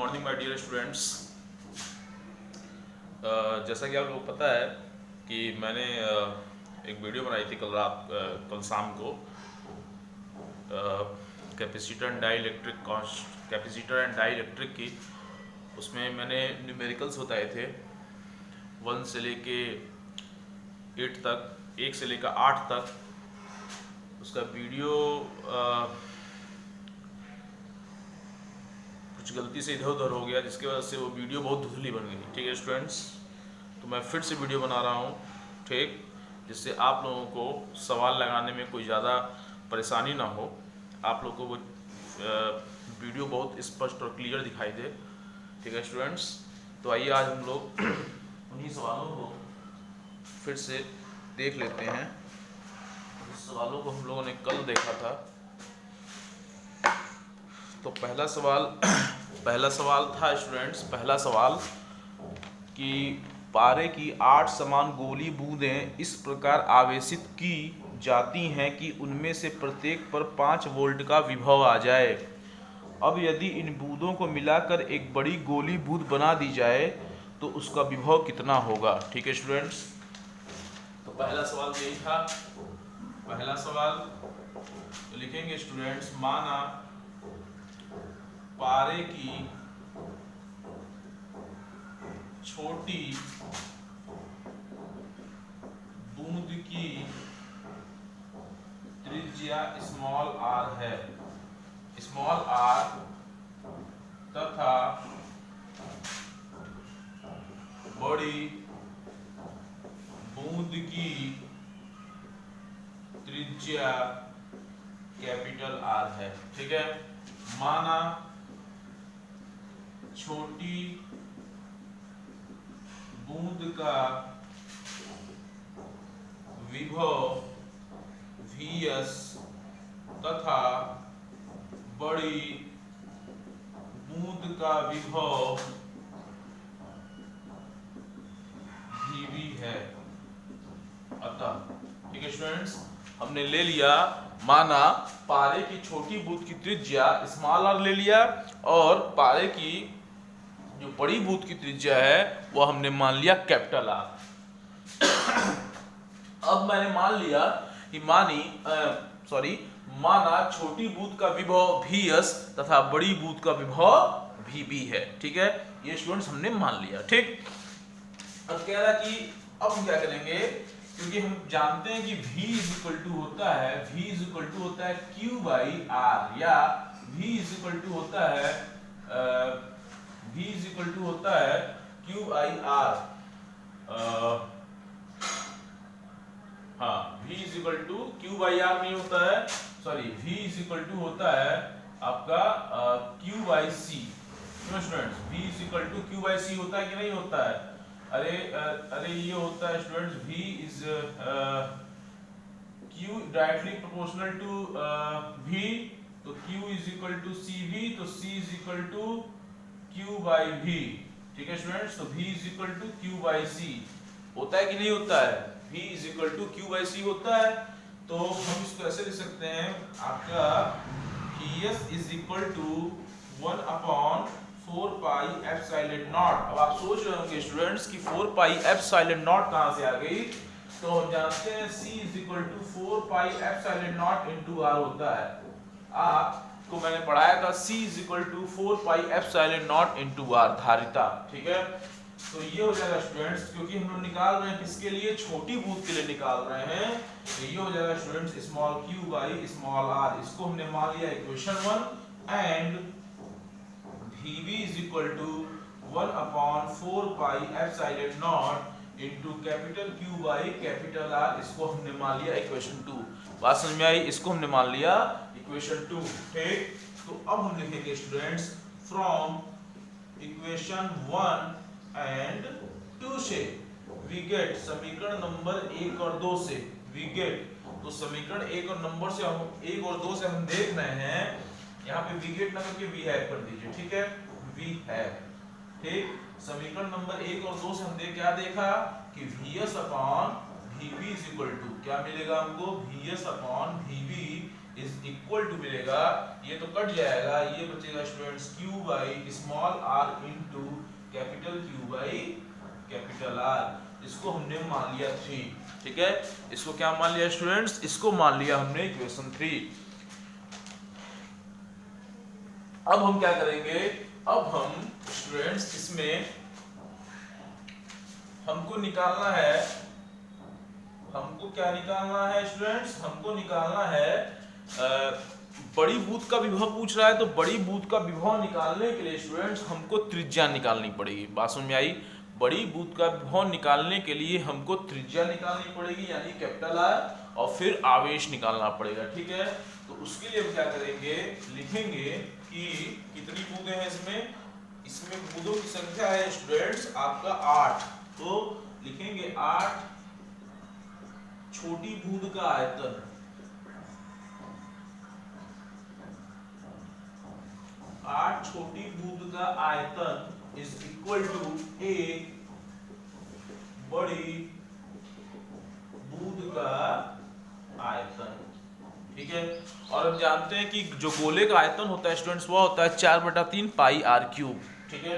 Morning my dear students. जैसा कि आप लोगों को पता है कि मैंने एक वीडियो बनाई थी कल शाम को कैपेसिटर एंड डाई इलेक्ट्रिक की। उसमें मैंने न्यूमेरिकल्स बताए थे 1 से लेके 8 तक, 1 से लेकर 8 तक। उसका वीडियो कुछ गलती से इधर उधर हो गया, जिसकी वजह से वो वीडियो बहुत धुंधली बन गई। ठीक है स्टूडेंट्स, तो मैं फिर से वीडियो बना रहा हूँ, ठीक, जिससे आप लोगों को सवाल लगाने में कोई ज़्यादा परेशानी ना हो, आप लोगों को वो वीडियो बहुत स्पष्ट और क्लियर दिखाई दे। ठीक है स्टूडेंट्स, तो आइए आज हम लोग उन्हीं सवालों को फिर से देख लेते हैं। इस सवालों को हम लोगों ने कल देखा था। तो पहला सवाल था स्टूडेंट्स, पहला सवाल कि पारे की 8 समान गोली बूंदें इस प्रकार आवेशित की जाती हैं कि उनमें से प्रत्येक पर 5 वोल्ट का विभव आ जाए। अब यदि इन बूंदों को मिलाकर एक बड़ी गोली बूंद बना दी जाए तो उसका विभव कितना होगा। ठीक है स्टूडेंट्स, तो पहला सवाल यही था। पहला सवाल तो लिखेंगे स्टूडेंट्स, माना पारे की छोटी बूंद की त्रिज्या स्मॉल आर है, स्मॉल आर, तथा बड़ी बूंद की त्रिज्या कैपिटल आर है। ठीक है, माना छोटी बूंद का विभव Vs तथा बड़ी बूंद का विभव Vb है। अतः ठीक है स्टूडेंट्स, हमने ले लिया, माना पारे की छोटी बूंद की त्रिज्या स्मॉल आर ले लिया और पारे की जो बड़ी बूंद की त्रिज्या है वो हमने मान लिया कैपिटल आर। अब मैंने मान लिया कि माना छोटी बूंद का विभव Vs तथा बड़ी बूंद का विभव Vb है। ठीक है, ये स्टूडेंट्स हमने मान लिया। ठीक, अब कह रहा कि अब हम क्या करेंगे, क्योंकि हम जानते हैं कि V होता है Q बाई R, या V होता है Q बाई R। हाँ, V Q बाई R नहीं होता है, सॉरी, V होता है आपका Q by C। Students, V Q by C होता है कि नहीं होता है? अरे ये होता है students, V is Q directly proportional to V, तो Q is equal to CV, तो C is equal to Q by V। ठीक है स्टूडेंट्स, तो V is equal to Q by C होता है कि नहीं होता है? V is equal to Q by C होता है। तो हम इसको ऐसे लिख सकते हैं, आपका Vs is equal to 1 upon 4 pi epsilon naught. अब आप सोच रहे होंगे स्टूडेंट्स कि 4 पाई एप्सिलॉन नॉट कहां से आ गई, तो हम जानते हैं C is equal to 4 pi epsilon naught into R होता है। आपको मैंने पढ़ाया था C is equal to 4 pi epsilon naught into R, धारिता। ठीक है, तो ये हो जाएगा स्टूडेंट्स, क्योंकि हम लोग निकाल रहे हैं किसके लिए, छोटी बूंद के लिए निकाल रहे हैं, तो ये हो जाएगा students small q by small r। इसको हमने मान लिया equation 1, and Vb is equal to 1 upon 4 pi epsilon naught into capital Q by capital R। इसको हमने मान लिया इक्वेशन 2। बात समझ में आई? इसको हमने मान लिया इक्वेशन 2। ठीक, तो अब हम लिखेंगे स्टूडेंट्स, फ्रॉम इक्वेशन 1 एंड 2 से वी गेट, समीकरण नंबर 1 और 2 से वी गेट, तो समीकरण 1 और 2 से हम देख रहे हैं, यहाँ पे वी गेट ना करके वी हैव कर दीजिए। ठीक है, वी हैव। ठीक, समीकरण नंबर 1 और 2 से हमने क्या देखा कि Vs upon Vb is equal to क्या मिलेगा हमको, Vs upon Vb is equal to मिलेगा, ये तो कट जाएगा, ये बचेगा students q by small r into capital Q by capital R। इसको हमने मान लिया 3, ठीक है। इसको क्या मान लिया स्टूडेंट्स, इसको मान लिया हमने इक्वेशन 3। अब हम क्या करेंगे, अब हम स्टूडेंट्स इसमें हमको निकालना है, हमको क्या निकालना है स्टूडेंट्स, हमको निकालना है बड़ी बूथ का विभव पूछ रहा है, तो बड़ी बूथ का विभव निकालने के लिए स्टूडेंट्स हमको त्रिज्या निकालनी पड़ेगी। बात समझ में आई? बड़ी बूथ का विभव निकालने के लिए हमको त्रिज्या निकालनी पड़ेगी यानी कैपिटल R, और फिर आवेश निकालना पड़ेगा, ठीक है। तो उसके लिए हम क्या करेंगे, लिखेंगे कि कितनी बूंदें हैं इसमें, इसमें बूंदों की संख्या है स्टूडेंट्स आपका 8, तो लिखेंगे 8 छोटी बूंद का आयतन, 8 छोटी बूंद का आयतन इज इक्वल टू एक बड़ी बूंद का आयतन, ठीक है। और हम जानते हैं कि जो गोले का आयतन होता है स्टूडेंट्स वो होता है 4/3 पाई r क्यूब, ठीक है।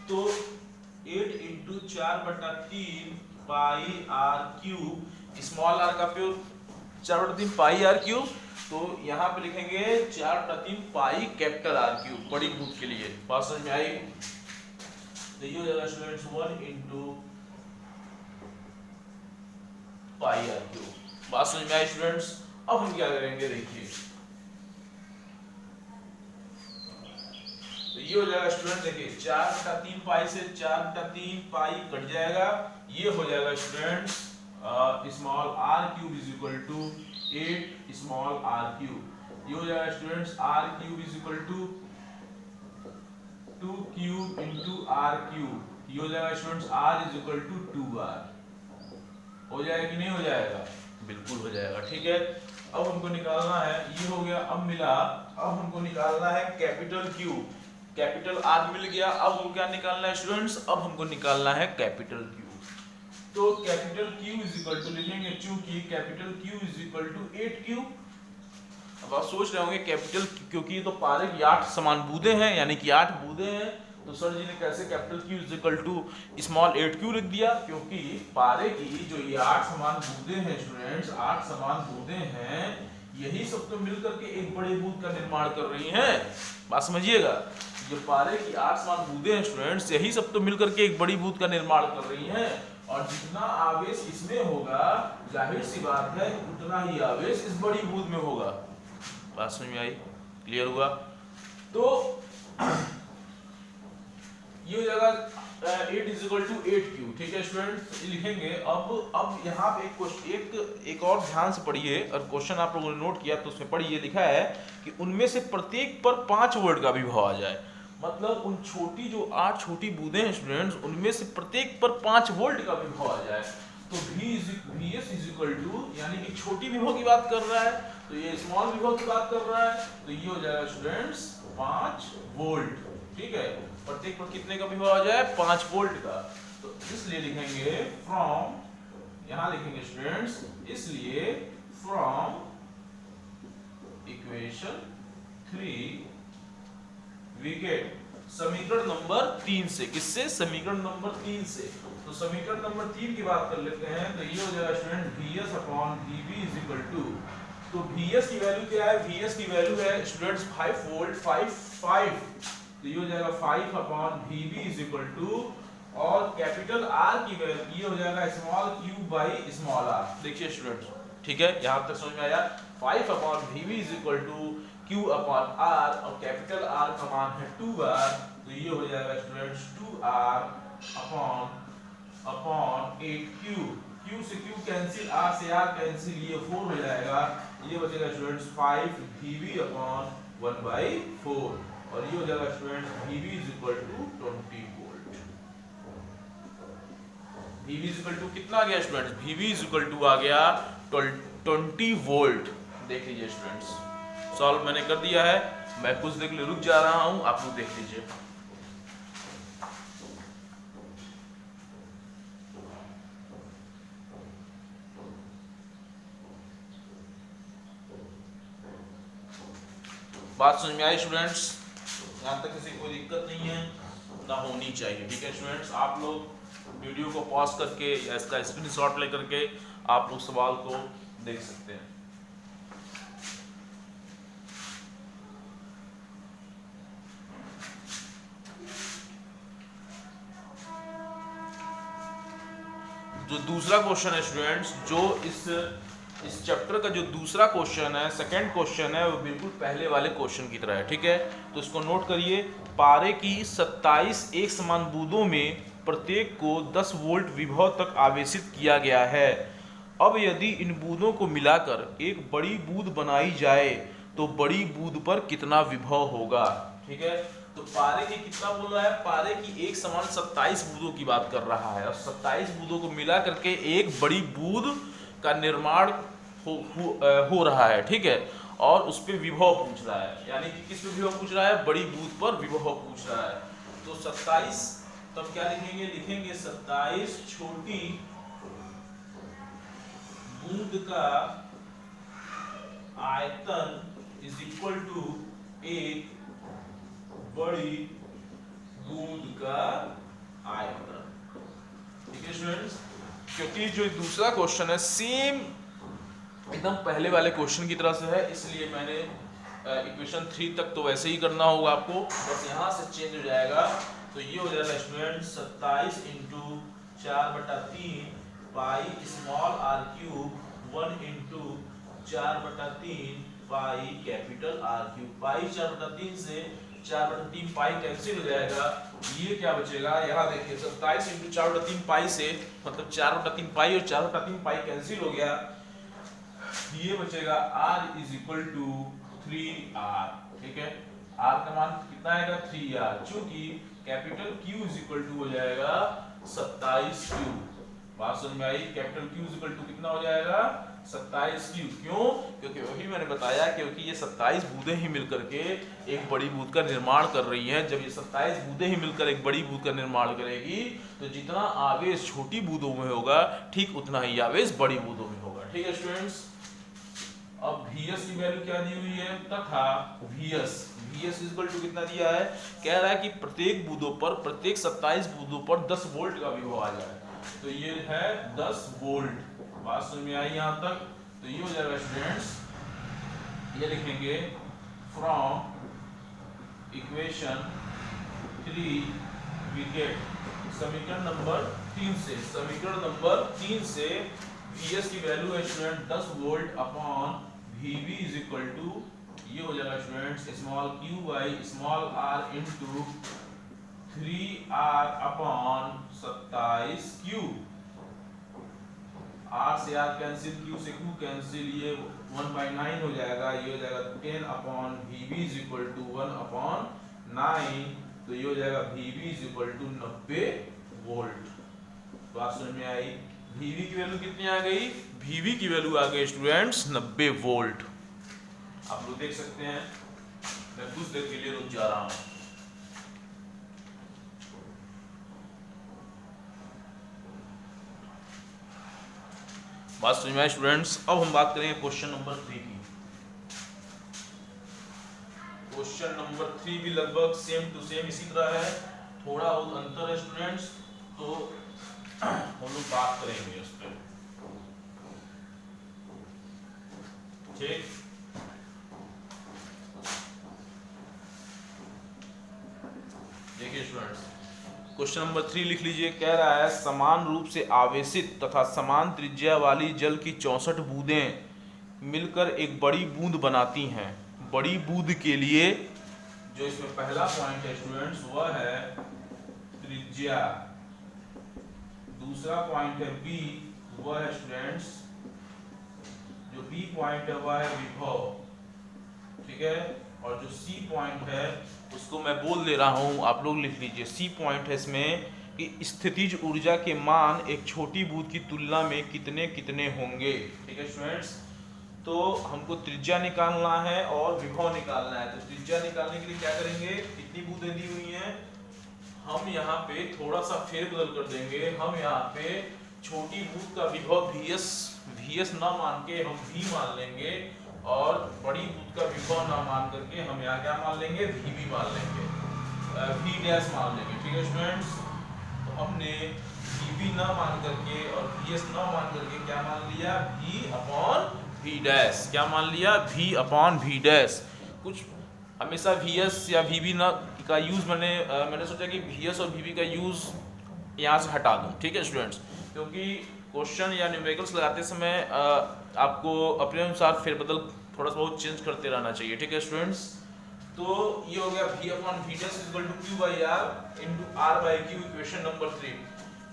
तो 8 इंटू 4/3 पाई r क्यूब, स्मॉल r का उपयोग 4/3 पाई r क्यूब, तो यहाँ पे लिखेंगे 4/3 पाई कैपिटल R क्यूब बड़ी बूथ के लिए। बात समझ में आई? तो ये हो जाएगा students 1 into pi r cube. बात समझ में आई स्टूडेंट्स? अब हम क्या करेंगे देखिए, तो ये हो जाएगा स्टूडेंट, देखिए 4/3 पाई से 4/3 पाई कट जाएगा, ये हो जाएगा students small r cube is equal to 8 small r cube. ये हो जाएगा students r cube is equal to 2 cube into r cube. ये हो जाएगा students r is equal to 2r। हो जाएगा कि नहीं हो जाएगा? बिल्कुल हो जाएगा, ठीक है। अब हमको निकालना है, ये हो गया, अब मिला, अब हमको निकालना है कैपिटल Q, कैपिटल R मिल गया। अब हमको क्या निकालना है स्टूडेंट्स, अब हमको निकालना है कैपिटल Q। तो capital Q is equal to लिखेंगे, चूंकि capital Q is equal to 8Q। अब आप सोच रहे होंगे कैपिटल, क्योंकि तो पारे की 8 समान बूंदें हैं यानी कि 8 बूंदें हैं, तो सर जी ने कैसे capital Q is equal to small 8Q लिख दिया? क्योंकि पारे की जो ये 8 समान बूंदें हैं स्टूडेंट्स, 8 समान बूंदें हैं, यही सब तो मिलकर के एक बड़े बूंद का निर्माण कर रही हैं। बात समझिएगा, जो पारे की 8 समान बूंदें हैं स्टूडेंट्स, यही सब तो मिलकर के एक बड़ी बूंद का निर्माण कर रही हैं, और जितना आवेश इसमें होगा जाहिर सी बात है उतना ही आवेश इस बड़ी बूंद में होगा। बात समझ में आई? क्लियर हुआ? तो ये हो जाएगा 8 इज इक्वल टू 8Q, ठीक है स्टूडेंट, लिखेंगे। अब यहाँ पे एक और ध्यान से पढ़िए, और क्वेश्चन आप लोगों ने नोट किया तो उसमें पढ़िए, लिखा है कि उनमें से प्रत्येक पर 5 वोल्ट का विभव आ जाए। मतलब उन छोटी जो 8 छोटी बूंदें हैं स्टूडेंट्स, उनमें से प्रत्येक पर 5 वोल्ट का विभव आ जाए, तो Vs इज इक्वल टू, यानी कि छोटी विभव की बात कर रहा है, तो ये स्मॉल विभव की बात कर रहा है, तो ये हो जाएगा स्टूडेंट्स 5 वोल्ट, ठीक है। प्रत्येक पर कितने का विभव आ जाए? 5 वोल्ट का। तो इसलिए लिखेंगे फ्रॉम, यहां लिखेंगे स्टूडेंट्स, इसलिए फ्रॉम इक्वेशन 3 वी गेट, समीकरण नंबर 3 से, किससे? समीकरण नंबर 3 से। तो समीकरण नंबर 3 की बात कर लेते हैं, तो ये हो जाएगा student Vs upon Vb is equal to, तो Vs की वैल्यू क्या है? Vs की वैल्यू है स्टूडेंट्स 5 वोल्ट, 5, तो ये हो जाएगा 5 upon Vb is equal to, और कैपिटल R की वैल्यू ये हो जाएगा small q by small r। देखिए स्टूडेंट्स, ठीक है, यहां तक समझ में आया? 5 upon Vb is equal to q upon r, और कैपिटल R का मान है 2r, तो ये हो जाएगा students 2r upon 8q, q से q कैंसिल, r से r कैंसिल, ये 4 हो जाएगा, ये बचेगा स्टूडेंट्स 5 Vb अपॉन 1/4, और ये हो जाएगा students Vb is equal to 20 volt. Vb is equal to कितना आ गया students? Vb is equal to आ गया 20 वोल्ट। देख लीजिए स्टूडेंट्स, सॉल्व मैंने कर दिया है, मैं कुछ देर के लिए रुक जा रहा हूं, आप लोग देख लीजिए। बात समझ में आई स्टूडेंट्स? यहाँ तक किसी कोई दिक्कत नहीं है, ना होनी चाहिए। ठीक है स्टूडेंट्स, आप लोग वीडियो को पॉज करके या इसका स्क्रीनशॉट लेकर के आप लोग सवाल को देख सकते हैं। जो दूसरा क्वेश्चन है स्टूडेंट्स, जो इस चैप्टर का जो दूसरा क्वेश्चन है, सेकंड क्वेश्चन है, वो बिल्कुल पहले वाले क्वेश्चन की तरह है। ठीक है, तो इसको नोट करिए। पारे की 27 एक समान बूंदों में प्रत्येक को 10 वोल्ट विभव तक आवेशित किया गया है। अब यदि इन बूंदों को मिलाकर एक बड़ी बूंद बनाई जाए तो बड़ी बूंद पर कितना विभव होगा। ठीक है, तो पारे की कितना बोल रहा है, पारे की एक समान 27 बूंदों की बात कर रहा है, और 27 बूंदों को मिला करके एक बड़ी बूंद का निर्माण हो रहा है। ठीक है, और उस पर विभव पूछ रहा है, यानी कि किस पे विभव पूछ रहा है, बड़ी बूंद पर विभव पूछ रहा है। तो 27, तब क्या लिखेंगे, लिखेंगे 27 छोटी बूंद का आयतन इज इक्वल टू एक बड़ी बूंद का आयतन। ठीक है स्टूडेंट्स, क्योंकि जो दूसरा क्वेश्चन है सेम एकदम पहले वाले क्वेश्चन की तरह से है, इसलिए मैंने इक्वेशन 3 तक तो वैसे ही करना होगा आपको, बस यहाँ से चेंज हो जाएगा। तो ये हो जाएगा students 27 into 4/3 pi small R cube 1 into 4/3 pi capital R cube. Pi 4/3 से 4/3 पाई कैंसिल हो जाएगा, ये क्या बचेगा, यहाँ देखिए 27 इंटू 4/3 पाई से मतलब 4/3 पाई और 4/3 पाई कैंसिल हो गया, ये बचेगा r is equal to 3r। ठीक है, r का मान कितना आएगा 3r, चूंकि capital Q is equal to हो जाएगा 27Q। बात समझ में आई, capital Q is equal to कितना हो जाएगा 27Q। क्यों, क्योंकि वही मैंने बताया, क्योंकि ये 27 बूंदें ही मिलकर के एक बड़ी बूंद का निर्माण कर रही हैं। जब ये 27 बूंदें ही मिलकर एक बड़ी बूंद का निर्माण करेगी तो जितना आवेश छोटी बूंदों में होगा ठीक उतना ही आवेश बड़ी बूंदों में होगा। ठीक है स्टूडेंट्स, अब Vs की वैल्यू क्या दी हुई है, तथा Vs इक्वल टू कितना दिया है, कह रहा है कि प्रत्येक बूंदों पर, प्रत्येक 27 बूंदों पर 10 वोल्ट का विभव आ जाए, तो ये है 10 वोल्ट। बात समझ में आई यहाँ तक? तो ये हो जाएगा स्टूडेंट्स, ये लिखेंगे फ्रॉम इक्वेशन 3 वी गेट, समीकरण नंबर 3 से, समीकरण नंबर 3 से Vs की वैल्यू है student 10 volt upon Vv is equal to, ये हो जाएगा students small q by small r into 3r upon 27q। r से r कैंसिल, q से q कैंसिल, ये 1/9 हो जाएगा, ये हो जाएगा 10 upon Vv is equal to 1 upon 9, तो ये हो जाएगा Vv is equal to 90 volt. बात समझ में आई? Vv की वैल्यू कितनी आ गई, Vv की वैल्यू आ गई स्टूडेंट्स 90 वोल्ट। आप लोग देख सकते हैं, मैं कुछ देर के लिए रुक जा रहा हूं। बात समझ में आई स्टूडेंट्स? अब हम बात करेंगे क्वेश्चन नंबर 3 की। क्वेश्चन नंबर 3 भी लगभग सेम टू सेम इसी तरह है, थोड़ा बहुत अंतर है स्टूडेंट्स, तो हम लोग बात करेंगे उस पर। ठीक, देखिए स्टूडेंट्स, क्वेश्चन नंबर 3 लिख लीजिए। कह रहा है समान रूप से आवेशित तथा समान त्रिज्या वाली जल की 64 बूंदें मिलकर एक बड़ी बूंद बनाती हैं। बड़ी बूंद के लिए जो इसमें पहला पॉइंट है स्टूडेंट्स वह है त्रिज्या, दूसरा पॉइंट है बी, वह है स्टूडेंट्स, जो बी पॉइंट है वह है विभव। ठीक है, और जो सी पॉइंट है उसको मैं बोल दे रहा हूं, आप लोग लिख लीजिए। सी पॉइंट है इसमें कि स्थितिज ऊर्जा के मान एक छोटी बूंद की तुलना में कितने कितने होंगे। ठीक है स्टूडेंट्स, तो हमको त्रिज्या निकालना है और विभव निकालना है। तो त्रिज्या निकालने के लिए क्या करेंगे, कितनी बूंदें दी हुई हैं, हम यहाँ पे थोड़ा सा फेरबदल कर देंगे। हम यहाँ पे छोटी बूंद का विभव Vs ना मान के हम V मान लेंगे, और बड़ी बूथ का विभव ना मान करके हम यहाँ क्या मान लेंगे, वी भी मान लेंगे, वी डैश मान लेंगे। ठीक है स्टूडेंट्स, तो हमने वी ना मान करके और वी एस ना मान करके क्या मान लिया, वी अपॉन वी डैश। क्या मान लिया, वी अपॉन वी डैश। कुछ हमेशा वी एस या वी ना का यूज़ मैंने सोचा कि वी एस और वी का यूज़ यहाँ से हटा दूँ। ठीक है स्टूडेंट्स, क्योंकि क्वेश्चन या न्यूमेरिकल्स लगाते समय आपको अपने अनुसार फेरबदल थोड़ा सा बहुत चेंज करते रहना चाहिए। ठीक है स्टूडेंट्स, तो ये हो गया v upon v dash equal to q by r into r by q, equation number 3।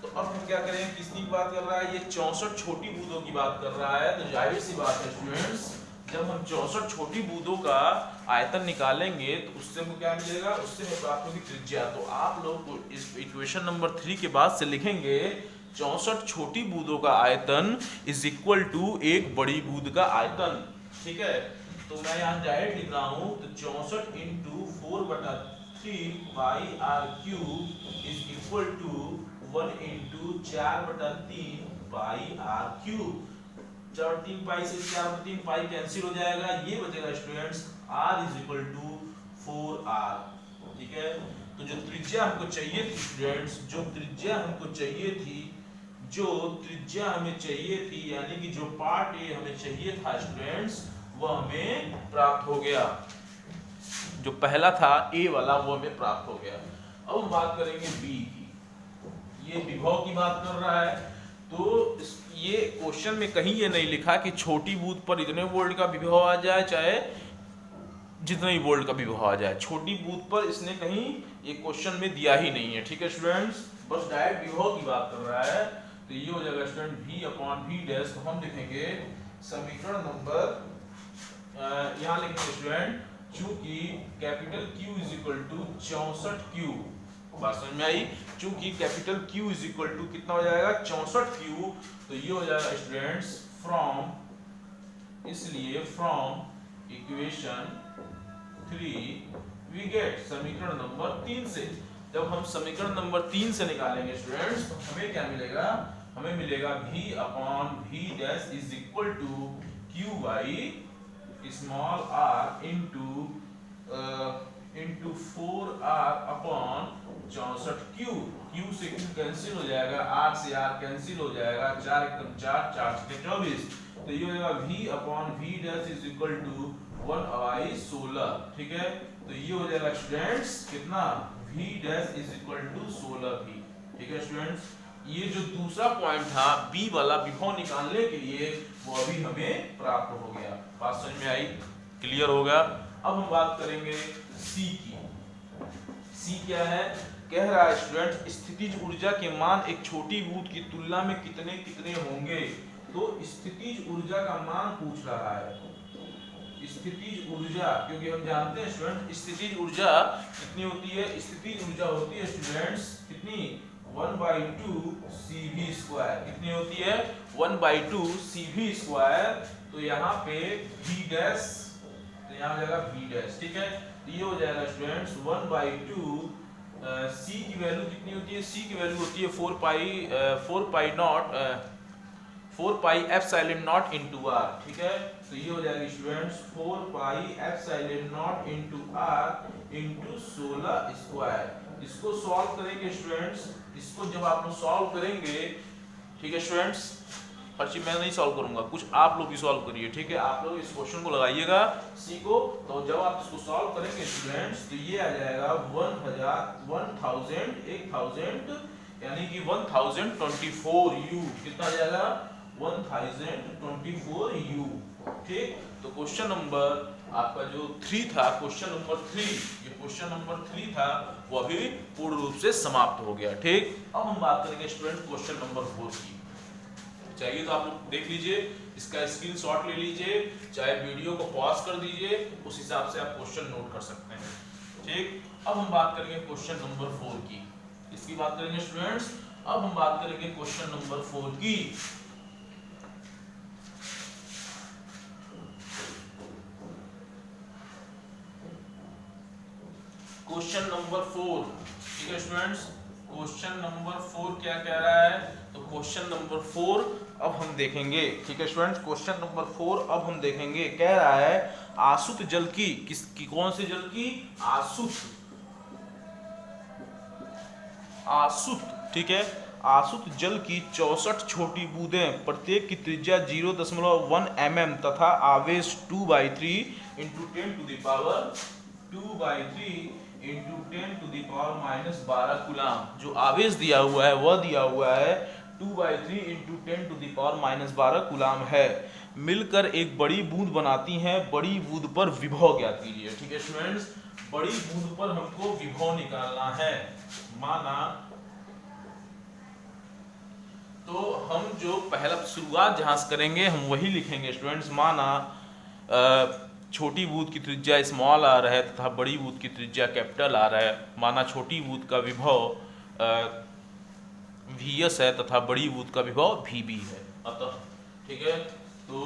तो अब हम क्या करें, किसकी बात कर रहा है, ये 64 छोटी बूंदों की बात कर रहा है। तो जाहिर सी बात है स्टूडेंट्स, जब हम 64 छोटी बूंदों का आयतन निकालेंगे तो उससे हमको क्या मिलेगा, उससे हमें प्राप्त होगी त्रिज्या। तो आप लोग इस इक्वेशन नंबर 3 के बाद से लिखेंगे 64 छोटी बूंदों का आयतन इज इक्वल टू एक बड़ी बूंद का आयतन। ठीक है, तो मैं यहाँ डायरेक्ट लिख रहा हूँ, तो 64 into 4/3 pi R cube is equal to 1 into 4/3 pi R cube. 4/3 pi से 4/3 पाई कैंसिल हो जाएगा, ये बचेगा students r is equal to 4r। ठीक है, तो जो त्रिज्या हमको चाहिए थी स्टूडेंट्स, जो त्रिज्या हमको चाहिए थी, जो त्रिज्या हमें चाहिए थी, यानी कि जो पार्ट ए हमें चाहिए था स्टूडेंट्स, वो हमें प्राप्त हो गया। जो पहला था ए वाला, वो हमें प्राप्त हो गया। अब हम बात करेंगे बी की। ये विभव की बात कर रहा है, तो ये क्वेश्चन में कहीं ये नहीं लिखा कि छोटी बूथ पर इतने वोल्ट का विभव आ जाए, चाहे जितने ही वोल्ट का विभव आ जाए। छोटी बूथ पर इसने कहीं ये क्वेश्चन में दिया ही नहीं है। ठीक है स्टूडेंट्स, बस डायरेक्ट विभव की बात कर रहा है। तो ये हो जाएगा student v upon v dash. तो हम लिखेंगे समीकरण नंबर, यहाँ लिखेंगे स्टूडेंट, चूंकि capital Q is equal to 64Q, बात समझ में आई, चूंकि capital Q is equal to कितना हो जाएगा, 64Q। तो ये हो जाएगा स्टूडेंट्स फ्रॉम, इसलिए फ्रॉम इक्वेशन 3 वी गेट, समीकरण नंबर 3 से। जब हम समीकरण नंबर 3 से निकालेंगे स्टूडेंट्स, तो हमें क्या मिलेगा, हमें मिलेगा v upon v dash is equal to q by small r into 4r upon 64q। q से q कैंसिल हो जाएगा, r से r कैंसिल हो जाएगा, 4 एकम 4, 4 छके 24। तो ये हो जाएगा v upon v dash is equal to 1/16। ठीक है, तो ये हो जाएगा स्टूडेंट्स कितना, v dash is equal to 16v। ठीक है स्टूडेंट्स, ये जो दूसरा पॉइंट था b वाला विभव निकालने के लिए, वो अभी हमें प्राप्त हो गया। बात समझ में आई, क्लियर हो गया। अब हम बात करेंगे c की। c क्या है, कह रहा है स्टूडेंट स्थितिज ऊर्जा के मान एक छोटी बूंद की तुलना में कितने कितने होंगे। तो स्थितिज ऊर्जा का मान पूछ रहा है, स्थितिज ऊर्जा, क्योंकि हम जानते हैं स्टूडेंट स्थितिज ऊर्जा कितनी होती है, स्थितिज ऊर्जा होती है स्टूडेंट्स कितनी, 1/2 CV²। कितनी होती है, 1/2 CV²। तो यहाँ पे v डैश, तो यहाँ हो जाएगा v डैश। ठीक है, तो ये हो जाएगा स्टूडेंट्स 1/2 c की वैल्यू कितनी होती है, c की वैल्यू होती है 4 pi epsilon naught into r। ठीक है, तो ये हो जाएगा students 4 pi epsilon naught into r into 16²। इसको सॉल्व करेंगे स्टूडेंट्स, इसको जब आप लोग सॉल्व करेंगे, ठीक है स्टूडेंट्स, हर चीज मैं नहीं सॉल्व करूंगा, कुछ आप लोग भी सॉल्व करिए। ठीक है, आप लोग इस क्वेश्चन को लगाइएगा सी को, तो जब आप इसको सॉल्व करेंगे स्टूडेंट्स, तो ये आ जाएगा 1000 यानी कि 1024 u। कितना आ जाएगा, 1024 u। ठीक, तो क्वेश्चन नंबर आपका जो 3 था, क्वेश्चन नंबर 3, ये क्वेश्चन नंबर 3 था, वो अभी पूर्ण रूप से समाप्त हो गया। ठीक, अब हम बात करेंगे स्टूडेंट क्वेश्चन नंबर 4 की। चाहिए तो आप लोग देख लीजिए, इसका स्क्रीनशॉट ले लीजिए, चाहे वीडियो को पॉज कर दीजिए, उस हिसाब से आप क्वेश्चन नोट कर सकते हैं। ठीक, अब हम बात करेंगे क्वेश्चन नंबर 4 की। इसकी बात करेंगे स्टूडेंट्स, अब हम बात करेंगे क्वेश्चन नंबर 4 की। क्वेश्चन नंबर 4, ठीक है स्टूडेंट्स, क्वेश्चन नंबर 4 क्या कह रहा है? तो क्वेश्चन नंबर 4 अब हम देखेंगे, ठीक है स्टूडेंट्स। क्वेश्चन नंबर 4 अब हम देखेंगे, कह रहा है आसुत जल की कौन से जल की? आसुत, ठीक है। आसुत जल की 64 छोटी बूंदें, प्रत्येक की त्रिज्या 0.1 mm तथा आवेश 2/3 into 10 to the power 2/3 into 10 to the power -12 coulomb. जो आवेश दिया हुआ है वह दिया हुआ है 2/3 into 10 to the power -12 coulomb है। मिलकर एक बड़ी बूंद बनाती हैं। बड़ी बूंद पर विभव ज्ञात कीजिए, ठीक है स्टूडेंट्स। बड़ी बूंद पर हमको विभव निकालना है। माना तो हम जो पहला शुरुआत जहां से करेंगे हम वही लिखेंगे स्टूडेंट्स। माना छोटी बूंद की त्रिज्या स्मॉल आर है तथा बड़ी बूंद की त्रिज्या कैपिटल आर है। माना छोटी बूंद का विभव Vs है तथा बड़ी बूंद का विभव Vb है। अतः ठीक है, तो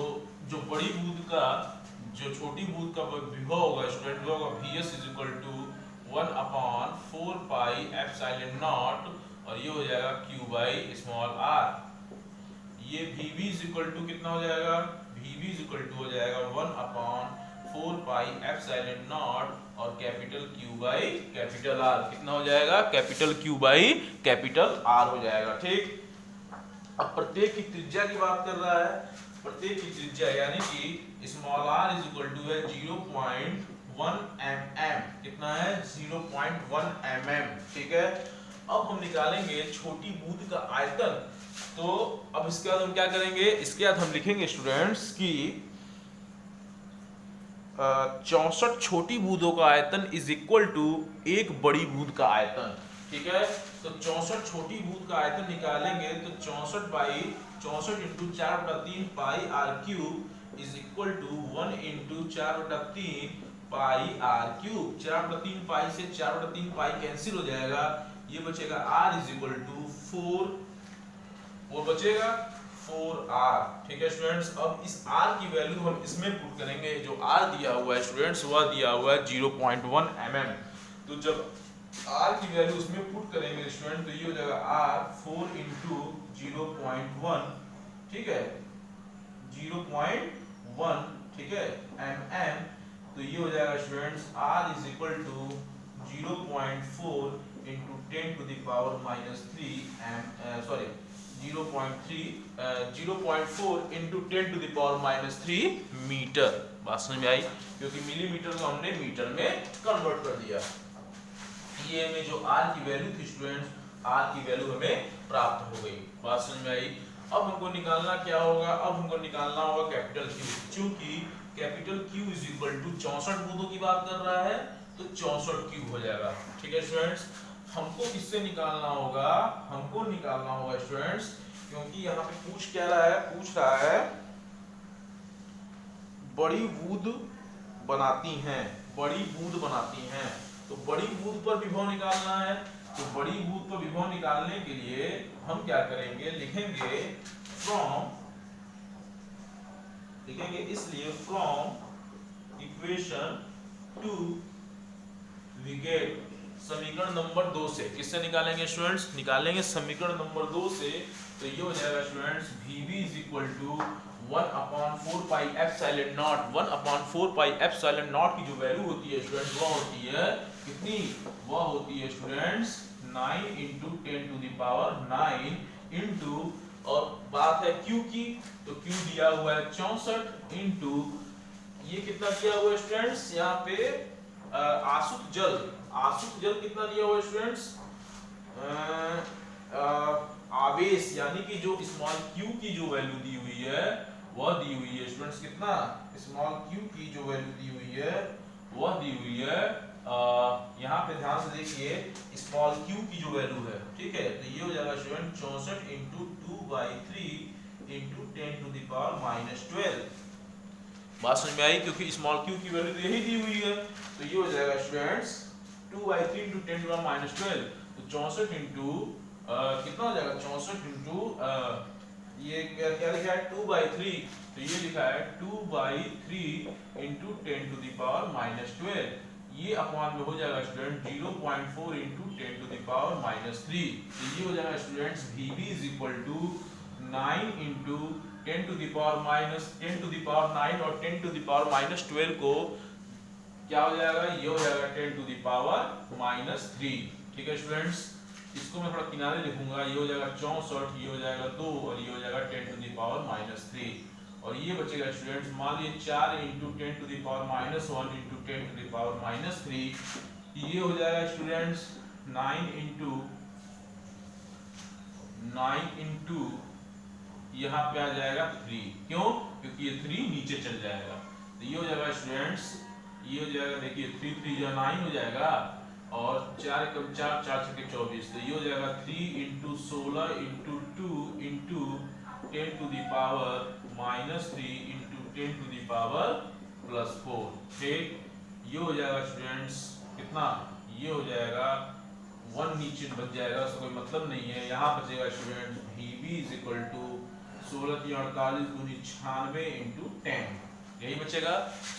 जो बड़ी बूंद का जो छोटी बूंद का विभव होगा स्टूडेंट होगा Vs = 1/4 पाई एप्सिलॉन नॉट और ये हो जाएगा Q/r। ये Vb = कितना हो जाएगा? Vb = हो जाएगा 1/4 पाई एप्सिलॉन नॉट और कैपिटल Q/R कितना हो जाएगा? कैपिटल Q/R हो जाएगा, ठीक। अब प्रत्येक की त्रिज्या की बात कर रहा है। प्रत्येक की त्रिज्या यानी कि स्मॉल r है 0.1 mm। कितना है? 0.1 mm, ठीक है। अब हम निकालेंगे छोटी बूंद का आयतन। तो अब इसके बाद हम क्या करेंगे? इसके बाद हम लिखेंगे स्टूडेंट्स कि 64 छोटी बूंदों का आयतन = एक बड़ी बूंद का आयतन, ठीक है। तो 64 छोटी बूंद का आयतन निकालेंगे तो 64 इंटू 4/3 पाई r³ = 1 इंटू 4/3 पाई r³। 4/3 पाई से 4/3 पाई कैंसिल हो जाएगा, ये बचेगा r = 4 और बचेगा 4r, ठीक है स्टूडेंट्स। अब इस r की वैल्यू हम इसमें पुट करेंगे। जो r दिया हुआ है स्टूडेंट्स वह दिया हुआ है 0.1 mm। तो जब r की वैल्यू उसमें पुट करेंगे स्टूडेंट तो ये हो जाएगा r 4 इंटू 0.1, ठीक है, 0.1, ठीक है, mm। तो ये हो जाएगा students r = 0.4 into 10 to the power -3 sorry 0.4 into 10 to the power -3 metre. बात समझ में आई? क्योंकि मिलीमीटर को हमने मीटर में कन्वर्ट कर दिया। ये में जो r की वैल्यू थी स्टूडेंट्स, r की वैल्यू हमें प्राप्त हो गई। बात समझ में आई? अब हमको निकालना क्या होगा? अब हमको निकालना होगा कैपिटल Q। चूंकि कैपिटल Q = 64 बूंदों की बात कर रहा है तो 64 Q हो जाएगा, ठीक है स्टूडेंट्स। हमको किससे निकालना होगा? हमको निकालना होगा स्टूडेंट्स, क्योंकि यहाँ पे पूछ रहा है बड़ी बूंद बनाती हैं। बड़ी बूंद बनाती हैं तो बड़ी बूंद पर विभव निकालना है। तो बड़ी बूंद पर विभव निकालने के लिए हम क्या करेंगे? लिखेंगे इसलिए फ्रॉम इक्वेशन 2 वी गेट समीकरण नंबर 2 से। किससे निकालेंगे स्टूडेंट्स? निकालेंगे समीकरण नंबर 2 से। तो ये हो जाएगा students Vb = 1/4 pi epsilon not. 1/4 pi epsilon not की जो वैल्यू होती है स्टूडेंट्स वह होती है कितनी? वह होती है students 9 into 10 to the power 9 into, और बात है Q की, तो Q दिया हुआ है 64 इंटू ये कितना दिया हुआ है स्टूडेंट्स? यहाँ पे आसुत जल कितना दिया हुआ है स्टूडेंट्स? आवेश यानी कि जो स्मॉल q की जो वैल्यू दी हुई है वह दी हुई है स्टूडेंट्स कितना? स्मॉल q की जो वैल्यू दी हुई है वह दी हुई है यहाँ पे ध्यान से देखिए स्मॉल q की जो वैल्यू है, ठीक है। तो ये हो जाएगा student 64 into 2/3 into 10 to the power -12। बात समझ में आई? क्योंकि स्मॉल q की वैल्यू यही दी हुई है। तो ये हो जाएगा students 2/3 into 10 to the power -12। तो 64 इंटू कितना हो जाएगा? 64 इंटू ये क्या लिखा है? 2/3। तो ये लिखा है 2/3 इंटू 10 टू द पावर -12। ये अपॉन में हो जाएगा student 0.4 into 10 to the power -3। तो ये हो जाएगा students Vb is equal to 9 into 10 to the power 10 to the power 9 और 10 टू द पावर -12 को क्या हो जाएगा, ये हो जाएगा 10 टू द पावर -3। ठीक है स्टूडेंट्स, इसको मैं थोड़ा किनारे लिखूंगा, ये हो जाएगा 64, ये हो जाएगा 2 और ये हो जाएगा 10 टू द पावर -3। और ये बचेगा स्टूडेंट्स, मान लीजिए 4 into 10 to the power -1 into 10 to the power -3, ये हो जाएगा स्टूडेंट्स 9 इंटू यहाँ पे आ जाएगा 3। क्यों? क्योंकि ये 3 नीचे चल जाएगा। तो ये हो जाएगा स्टूडेंट्स, ये हो जाएगा, देखिए 3 3 जो 9 हो जाएगा और 4 कम 4 4 छके 24। तो ये हो जाएगा 3 into 16 into 2 into 10 to the power -3 into 10 to the power +4। ठीक, ये हो जाएगा स्टूडेंट्स कितना, ये हो जाएगा 1 नीचे बच जाएगा, उसका कोई मतलब नहीं है। यहाँ बचेगा students Vb is equal to 16 × 48 × 96 into 10। यही बचेगा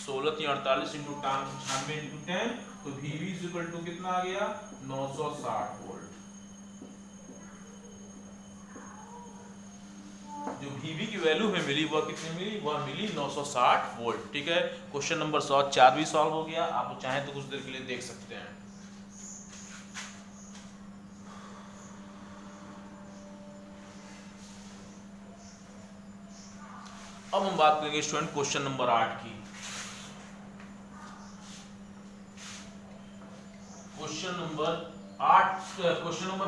16 × 48 इंटू 96 इंटू 10। तो Vb इज इक्वल टू कितना आ गया, 960 वोल्ट। जो Vb की वैल्यू हमें मिली वह कितनी मिली, वह मिली 960 वोल्ट। ठीक है, क्वेश्चन नंबर 4 भी सॉल्व हो गया। आप चाहें तो कुछ देर के लिए देख सकते हैं। अब हम बात करेंगे स्टूडेंट क्वेश्चन नंबर 8 की। क्वेश्चन नंबर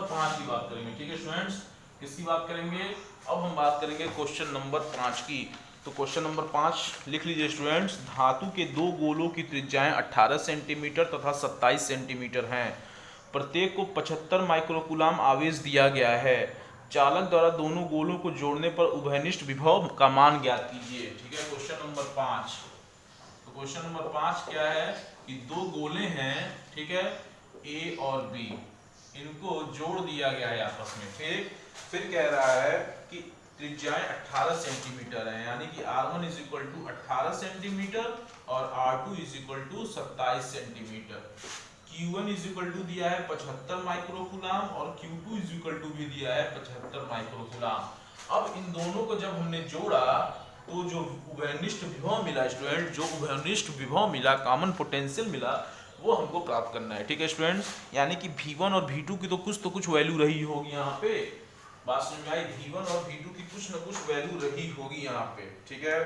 5 की बात करेंगे। ठीक है स्टूडेंट्स, किसकी बात करेंगे? अब हम बात करेंगे क्वेश्चन नंबर 5 की। तो क्वेश्चन नंबर 5 लिख लीजिए स्टूडेंट्स। धातु के दो गोलों की त्रिज्याएं 18 सेंटीमीटर तथा 27 सेंटीमीटर हैं। प्रत्येक को 75 माइक्रोकूलाम आवेश दिया गया है। चालक द्वारा दोनों गोलों को जोड़ने पर उभयनिष्ठ विभव का मान ज्ञात कीजिए। ठीक है, क्वेश्चन नंबर 5। तो क्वेश्चन नंबर 5 क्या है कि दो गोले हैं, ठीक है, ए और बी, इनको जोड़ दिया गया है आपस में। ठीक, फिर कह रहा है कि त्रिज्याएं 18 सेंटीमीटर है, यानी कि R1 is equal to 18 centimetre और R2 is equal to 27 centimetre. Q1 is equal to दिया है 75 माइक्रोकूलाम और Q2 इज इक्वल टू भी दिया है 75 माइक्रोकूलाम। अब इन दोनों को जब हमने जोड़ा तो जो उभयनिष्ठ विभव मिला स्टूडेंट, जो उभयनिष्ठ विभव मिला, कॉमन पोटेंशियल मिला, वो हमको प्राप्त करना है। ठीक है स्टूडेंट्स, यानी कि V1 और V2 की तो कुछ वैल्यू रही होगी यहाँ पे। बात समझ में आई? V1 और V2 की कुछ न कुछ वैल्यू रही होगी यहाँ पे। ठीक है,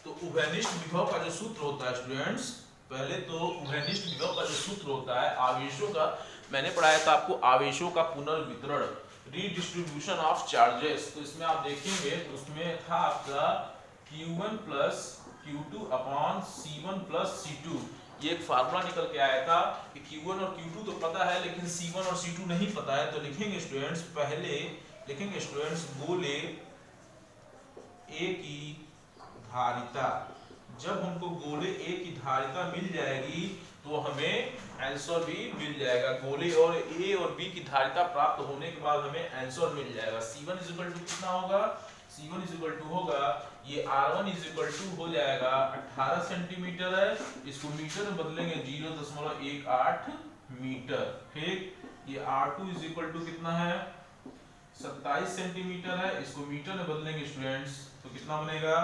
तो उभयनिष्ठ विभव का जो सूत्र होता है स्टूडेंट्स, पहले तो उभयनिष्ठ विभव का जो सूत्र होता है आवेशों का, मैंने पढ़ाया था आपको आवेशों का पुनर्वितरण, रीडिस्ट्रीब्यूशन ऑफ चार्जेस। तो इसमें आप देखेंगे तो उसमें था आपका Q1 plus Q2 upon C1 plus C2। ये एक फार्मूला निकल के आया था कि Q1 और Q2 तो पता है लेकिन C1 और C2 नहीं पता है। तो लिखेंगे स्टूडेंट्स, पहले लिखेंगे स्टूडेंट्स गोले ए की धारिता। जब हमको गोले ए की धारिता मिल जाएगी तो हमें आंसर भी मिल जाएगा। गोले और ए और बी की धारिता प्राप्त होने के बाद हमें आंसर मिल जाएगा। C1 इज इक्वल टू कितना होगा? C1 इज इक्वल टू होगा, ये R1 इज इक्वल टू हो जाएगा 18 सेंटीमीटर है, इसको मीटर में बदलेंगे 0.18 मीटर। ठीक, ये R2 इज इक्वल टू कितना है? 27 सेंटीमीटर है, इसको मीटर में बदलेंगे स्टूडेंट्स तो कितना बनेगा?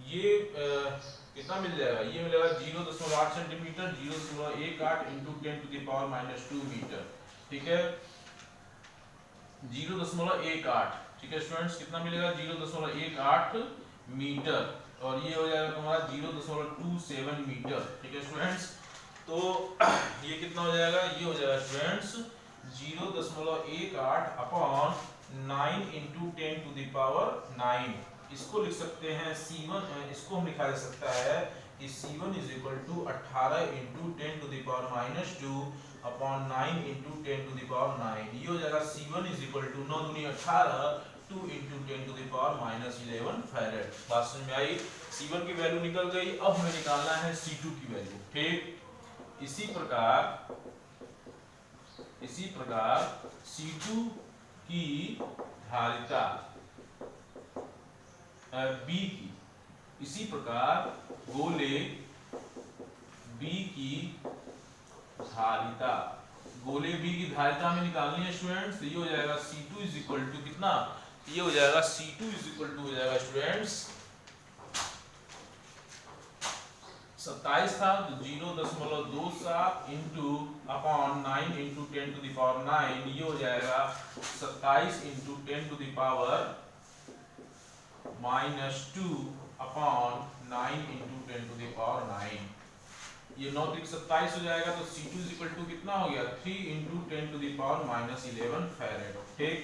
ये कितना मिल जाएगा? ये मिलेगा 0.8 centimetre, 0.18 into 10 to the power -2 metre. ठीक है, 0.18। ठीक है स्टूडेंट्स, कितना मिलेगा? 0.18 मीटर, और ये हो जाएगा तुम्हारा 0.27 मीटर। ठीक है स्टूडेंट्स, तो ये कितना हो जाएगा? ये हो जाएगा students 0.18 upon 9 into 10 to the power 9। इसको लिख सकते हैं C1, इसको हम लिखा जा सकता है कि C1 is equal to 18 into 10 to the power -2 upon 9 into 10 to the power 9। ये हो जाएगा C1 इज इक्वल टू 9 दूनी 18, 2 into 10 to the power -11 farad. बात समझ में आई? C1 की वैल्यू निकल गई। अब हमें निकालना है C2 की वैल्यू। ठीक, इसी प्रकार C2 की धारिता B की, इसी प्रकार गोले B की धारिता, गोले B की धारिता में निकालनी है स्टूडेंट्स, तो ये हो जाएगा C2 इज इक्वल टू कितना, ये हो जाएगा C2 इज इक्वल टू हो जाएगा स्टूडेंट्स 27 था तो 0.27 into upon 9 into 10 to the power 9, ये हो जाएगा 27 into 10 to the power -2 upon 9 into 10 to the power 9, ये 9 3 27 हो जाएगा, तो C2 इज इक्वल टू कितना हो गया 3 into 10 to the power -11 farad. ठीक,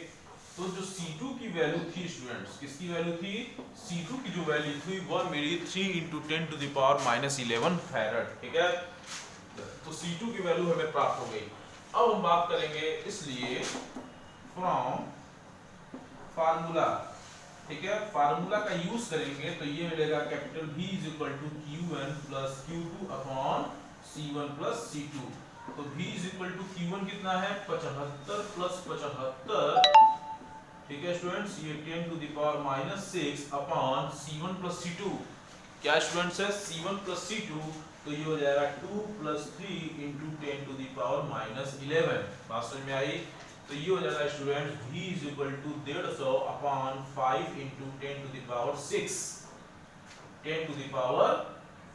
तो जो C2 की वैल्यू थी स्टूडेंट्स, किसकी वैल्यू थी, C2 की जो वैल्यू थी वह मेरी 3 into 10 to the power -11 farad. ठीक है, तो C2 की वैल्यू हमें प्राप्त हो गई। अब हम बात करेंगे इसलिए फ्रॉम फार्मूला, ठीक है, फार्मूला का यूज करेंगे तो ये मिलेगा capital V is equal to Q1 plus Q2 upon C1 plus C2। तो V is equal to Q1 कितना है 75 प्लस 75, ठीक है स्टूडेंट्स, ये 10 to the power -6 upon C1 plus C2, क्या स्टूडेंट्स है C1 प्लस C2, तो ये हो जाएगा 2 plus 3 into 10 to the power -11। बात समझ में आई, तो ये हो जाएगा students V is equal to 150 upon 5 into 10 to the power 6, 10 to the power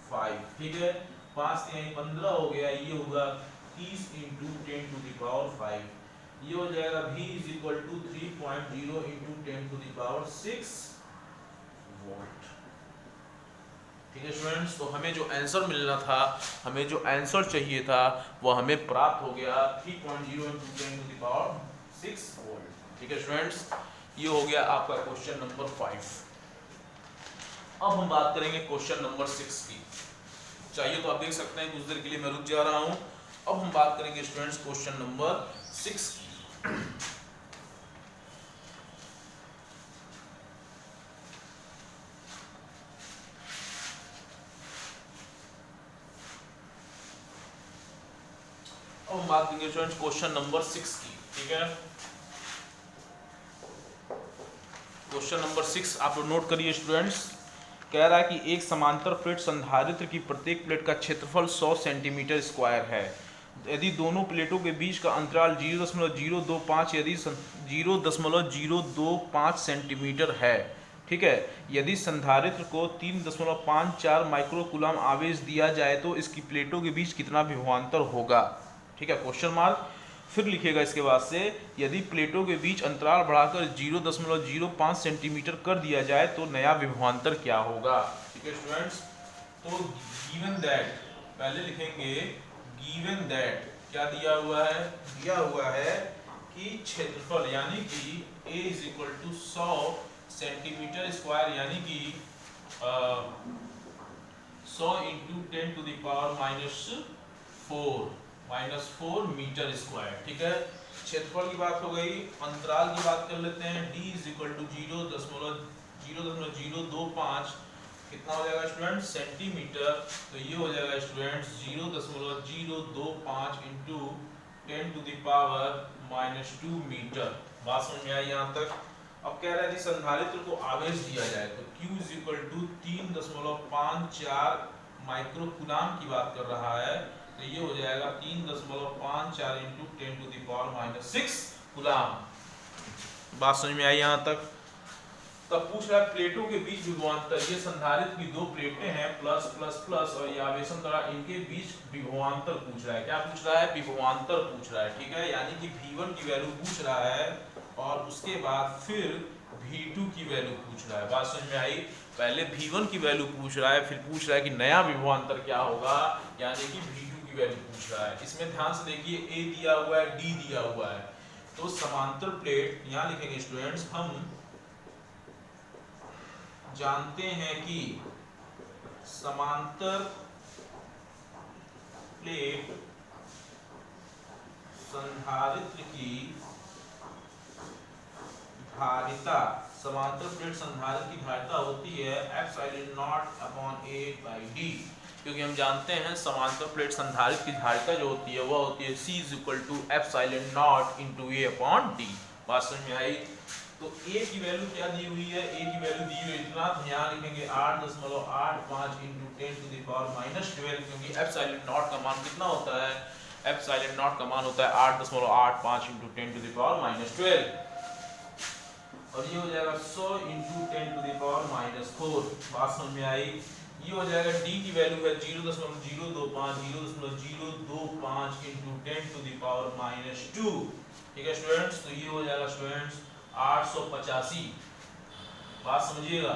5। ठीक है, 5 से 15 हो गया, ये होगा 30 इंटू 10 टू द पावर 5, ये हो जाएगा V is equal to 3.0 into 10 to the power 6 volt. ठीक है स्टूडेंट्स, तो हमें जो आंसर मिलना था, हमें जो आंसर चाहिए था वो हमें प्राप्त हो गया 3.0 into 10 to the power 6 volt. ठीक है स्टूडेंट्स, ये हो गया आपका क्वेश्चन नंबर 5। अब हम बात करेंगे क्वेश्चन नंबर 6 की। चाहिए तो आप देख सकते हैं, कुछ देर के लिए मैं रुक जा रहा हूं। अब हम बात करेंगे स्टूडेंट्स क्वेश्चन नंबर 6 की। अब हम बात करेंगे स्टूडेंट्स क्वेश्चन नंबर 6 की। ठीक है, क्वेश्चन नंबर 6 आप लोग नोट करिए स्टूडेंट्स। कह रहा है कि एक समांतर प्लेट संधारित्र की प्रत्येक प्लेट का क्षेत्रफल 100 सेंटीमीटर स्क्वायर है। यदि दोनों प्लेटों के बीच का अंतराल 0.025 यदि 0.025 सेंटीमीटर है, ठीक है, यदि संधारित्र को 3.54 माइक्रोकूलम आवेश दिया जाए तो इसकी प्लेटों के बीच कितना विभवांतर होगा। ठीक है, क्वेश्चन मार्क। फिर लिखिएगा इसके बाद से, यदि प्लेटों के बीच अंतराल बढ़ाकर 0.05 सेंटीमीटर कर दिया जाए तो नया विभवांतर क्या होगा। ठीक है स्टूडेंट्स, तो गिवन दैट, पहले लिखेंगे गिवन दैट, क्या दिया हुआ है, दिया हुआ है कि क्षेत्रफल यानी कि A is equal to 100 centimetre square यानी कि 100 into 10 to the power -4 metre square. ठीक है, क्षेत्रफल की बात हो गई। अंतराल की बात कर लेते हैं, D इज इक्वल टू 0.025 कितना हो जाएगा स्टूडेंट सेंटीमीटर, तो ये हो जाएगा student 0.025 into 10 to the power -2 metre. बात समझ में आई यहाँ तक। अब कह रहा है कि संधारित्र को आवेश दिया जाए तो Q is equal to 3.54 microcoulomb की बात कर रहा है, तो ये हो जाएगा 3.54 into 10 to the power -6 coulomb. बात समझ में आई यहाँ तक। तब पूछ रहा है प्लेटों के बीच विभवांतर, ये संधारित्र की दो प्लेटें हैं प्लस प्लस प्लस और ये आवेशन द्वारा इनके बीच विभवांतर पूछ रहा है। क्या पूछ रहा है, विभवांतर पूछ रहा है। ठीक है, यानी कि V1 की वैल्यू पूछ रहा है और उसके बाद फिर V2 की वैल्यू पूछ रहा है। बात समझ में आई। पहले V1 की वैल्यू पूछ रहा है, फिर पूछ रहा है कि नया विभवांतर क्या होगा, यानी कि V2 की वैल्यू पूछ रहा है। इसमें ध्यान से देखिए, A दिया हुआ है, D दिया हुआ है, तो समांतर प्लेट यहाँ लिखेंगे स्टूडेंट्स, हम जानते हैं कि समांतर प्लेट संधारित्र की धारिता, समांतर प्लेट संधारित्र की धारिता होती है ε0/A/d, क्योंकि हम जानते हैं समांतर प्लेट संधारित्र की धारिता जो होती है वह होती है C = ε0 × A/d। बात समझ में आई। तो ए की वैल्यू क्या दी हुई है, ए की वैल्यू दी हुई है इतना, तो यहाँ लिखेंगे 8.85 into 10 to the power -12, क्योंकि एप्सिलॉन नॉट का मान कितना होता है, एप्सिलॉन नॉट का मान होता है 8.85 into 10 to the power -12, और ये हो जाएगा 100 into 10 to the power -4। बात समझ में आई। ये हो जाएगा d की वैल्यू है 0.025 into 10 to the power -2, ठीक है स्टूडेंट्स। तो ये हो जाएगा स्टूडेंट्स 885। बात समझिएगा,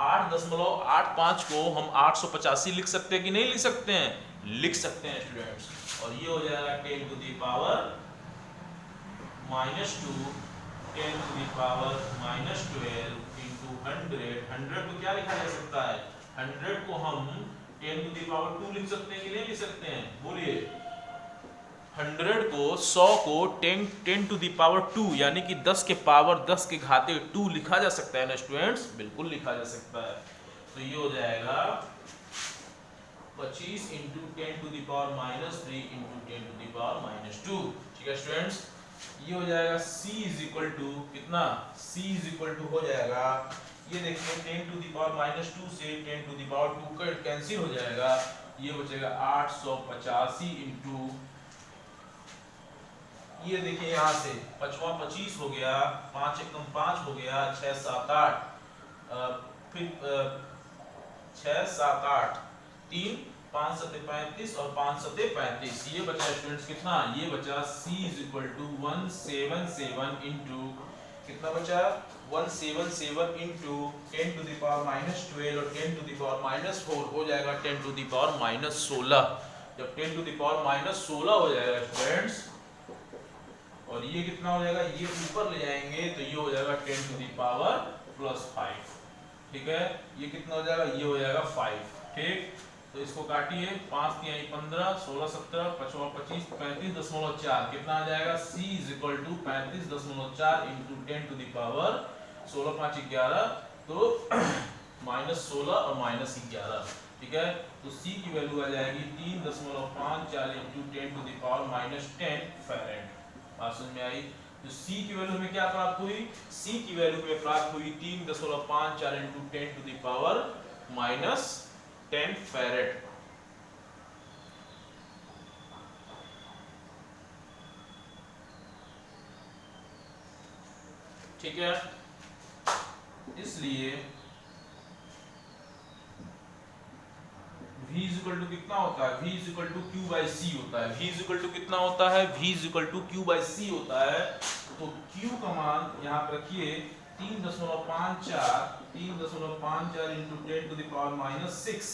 8.85 को हम 885 लिख सकते हैं कि नहीं लिख सकते हैं, लिख सकते हैं स्टूडेंट्स। और ये हो जाएगा 10 to the power -2 10 to the power -12 into 100। 100 को क्या लिखा जा सकता है, 100 को हम 10 to the power 2 लिख सकते हैं कि नहीं लिख सकते हैं, बोलिए। 100 को 100 को 10 to the power 2 यानी कि 10 के पावर 10 के घाते 2 लिखा जा सकता है ना स्टूडेंट्स, बिल्कुल लिखा जा सकता है। तो ये हो जाएगा 25 into 10 to the power -3 into 10 to the power -2, ठीक है स्टूडेंट्स। ये हो जाएगा c इज इक्वल टू कितना, c इज इक्वल टू हो जाएगा, ये देखिए 10 to the power -2 से 10 to the power 2 का कैंसिल हो जाएगा, ये बचेगा 885 इंटू, ये देखिए यहाँ से 5वां 25 हो गया, 5 एकम 5 हो गया, 6 7 8 फिर 6 7 8 3 5 7 35 और 5 7 35, ये बचा स्टूडेंट्स कितना, ये बचा c is equal to 177 into कितना बचा 177 इंटू 10 to the power -12 और 10 to the power -4 हो जाएगा 10 to the power -16। जब 10 to the power -16 हो जाएगा स्टूडेंट्स, और ये कितना हो जाएगा, ये ऊपर ले जाएंगे तो ये हो जाएगा 10 to the power +5, ठीक है। ये कितना हो जाएगा, ये हो जाएगा 5, ठीक। तो इसको काटिए, 5 3 15 16 17 5 25 35.4 कितना आ जाएगा, c is equal to 35.4 into 10 to the power 16 5 11, तो -16 और -11, ठीक है। तो c की वैल्यू आ जाएगी 3.54 into 10 to the power -10 farad. बात समझ में आई। तो c की वैल्यू हमें क्या प्राप्त हुई, c की वैल्यू हमें प्राप्त हुई 3.54 into 10 to the power -10 farad. ठीक है, इसलिए V इज इक्वल टू कितना होता है, V is equal to Q by C होता है। V इज इक्वल टू कितना होता है, V is equal to Q by C होता है। तो Q का मान यहाँ पर रखिए 3.54 इंटू 10 to the power -6,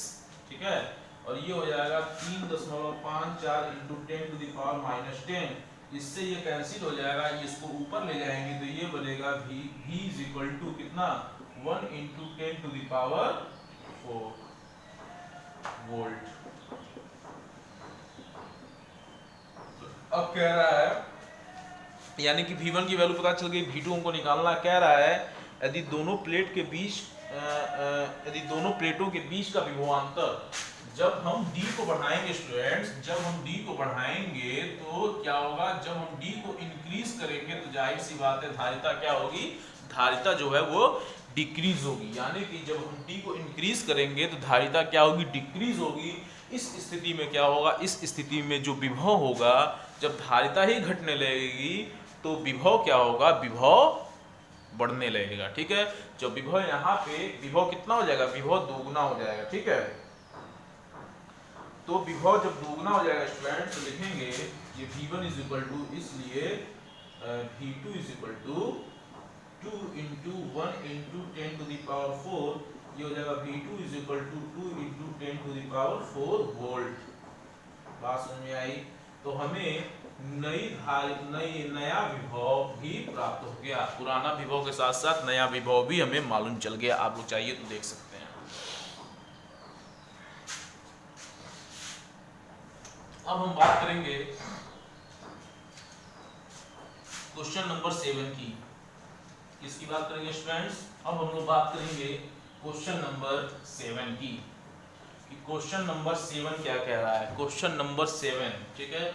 ठीक है। और ये हो जाएगा 3.54 इंटू 10 to the power -10, इससे ये कैंसिल हो जाएगा, इसको ऊपर ले जाएंगे तो ये बनेगा V इज इक्वल टू कितना 1 into 10 to the power 4 volt. अब कह रहा है, यानी कि V1 की वैल्यू पता चल गई, V2 हमको निकालना। कह रहा है यदि दोनों प्लेट के बीच यदि दोनों प्लेटों के बीच का विभवांतर, जब हम D को बढ़ाएंगे स्टूडेंट्स, जब हम D को बढ़ाएंगे तो क्या होगा, जब हम D को इंक्रीज करेंगे तो जाहिर सी बात है धारिता क्या होगी, धारिता जो है वो डिक्रीज होगी। यानी कि जब हम D को इंक्रीज करेंगे तो धारिता क्या होगी, डिक्रीज होगी। इस स्थिति में क्या होगा, इस स्थिति में जो विभव होगा, जब धारिता ही घटने लगेगी तो विभव क्या होगा, विभव बढ़ने लगेगा, ठीक है। जब विभव यहाँ पे विभव कितना हो जाएगा, विभव दोगुना हो जाएगा, ठीक है। तो विभव जब दोगुना हो जाएगा स्टूडेंट्स तो लिखेंगे ये V1 इज इक्वल टू, इसलिए V2 is equal to 2 into 1 into 10 to the power 4, ये हो जाएगा V2 is equal to 2 into 10 to the power 4 volt. बात समझ में आई। तो हमें नया विभव भी प्राप्त हो गया, पुराना विभव के साथ साथ नया विभव भी हमें मालूम चल गया। आप लोग चाहिए तो देख सकते हैं। अब हम बात करेंगे क्वेश्चन नंबर 7 की। किसकी बात करेंगे स्टूडेंट्स, अब हम लोग बात करेंगे क्वेश्चन नंबर 7 की। क्वेश्चन नंबर 7 क्या कह रहा है, क्वेश्चन नंबर 7, ठीक है।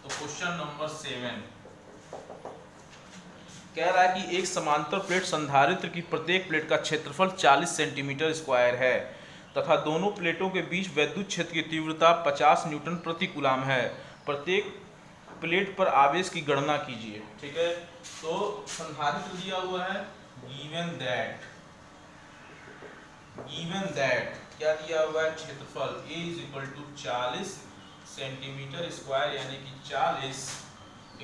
तो क्वेश्चन नंबर 7 कह रहा है कि एक समांतर प्लेट संधारित्र की प्रत्येक प्लेट का क्षेत्रफल 40 सेंटीमीटर स्क्वायर है तथा दोनों प्लेटों के बीच वैद्युत क्षेत्र की तीव्रता 50 न्यूटन प्रति कूलाम है। प्रत्येक प्लेट पर आवेश की गणना कीजिए। ठीक है, तो संधारित्र दिया हुआ है, गिवन दैट क्या दिया हुआ है, क्षेत्रफल A = 40 सेंटीमीटर स्क्वायर यानी कि 40 ×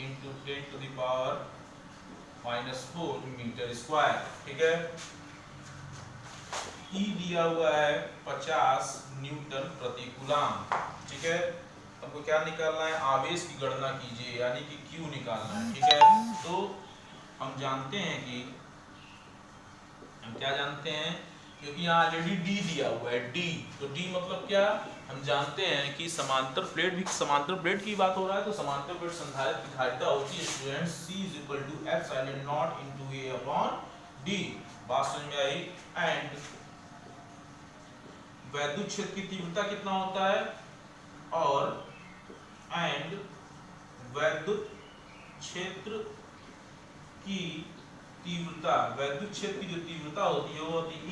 10⁻⁴ मीटर स्क्वायर। ठीक है, E दिया हुआ है 50 न्यूटन प्रति कूलाम। ठीक है, हमको क्या निकालना है, आवेश की गणना कीजिए यानी कि Q निकालना है। ठीक है, तो हम जानते हैं कि हम क्या जानते हैं, क्योंकि यहाँ ऑलरेडी D दिया हुआ है, D, तो D मतलब क्या, हम जानते हैं कि समांतर प्लेट की बात हो रहा है, तो समांतर प्लेट संधारित्र की धारिता होती है स्टूडेंट C = F∼0 × A/D। बात समझ में आई। एंड वैद्युत क्षेत्र की तीव्रता कितना होता है, और वैद्युत क्षेत्र की वैद्युत क्षेत्र की जो तीव्रता होती है वो होती है E